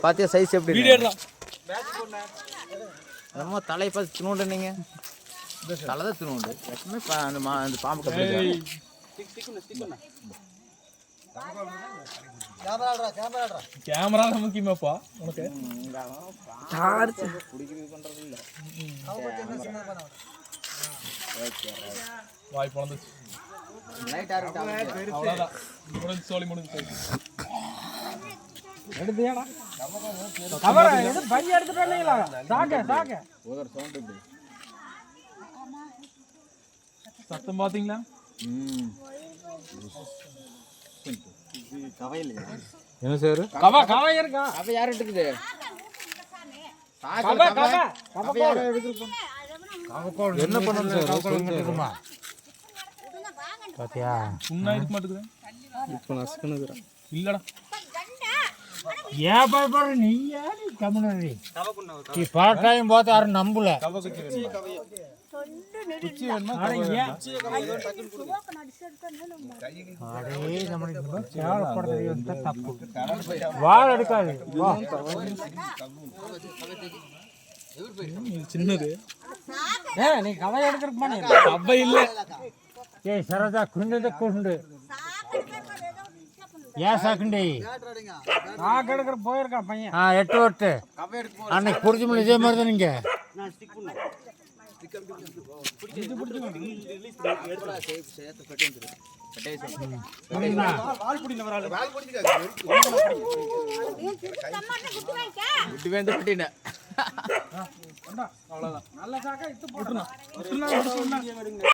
பாத்தியா சைஸ் எப்படி வீடியோடா நம்ம தலை பார்த்து தினோண்டு நீங்க தலை தான் தினோண்டு எப்பவுமே அந்த பாம்பு கப்பி கேமரா முக்கியமாப்பா உனக்கு டார்ச் குடிக்கிறது பண்றது இல்ல வாய் பொளந்துச்சு லைட் ஆறிட்டா அவ்வளவுதான் முடிஞ்சு சோலி முடிஞ்சு எடுத்தியாடா கவர எது பை எடுத்துட்டீங்களா சாக ஓதர் சவுண்ட் இப்படி சத்தம் பாத்தீங்களா கவை இல்லையா என்ன சார் கவை இருக்கா கவை யார் எடுக்குது என்ன பண்ணணும் பாத்தியா சுண்ணா இருக்க மாட்டேங்குது இப்போ நசுக்குனுக்குறேன் இல்லடா ஏன் பயப்படுற நீ யாரு கம்முனு ఈ పాటయం పోతే ఆరు నంబులే వాడు అడగాలి చిన్నది నీ కవ ఎడకరమని అబ్బాయి ఇల్లే ఏ సరదా కుండే కుండే ஏசாக்குண்டி போயிருக்கான் பையன் எட்டு ஓட்டு அன்னைக்கு புடிச்சு இதே மாதிரி தான் நீங்க அவ்வளவுதான் நல்ல சாக்கா இத்து போட்டுனா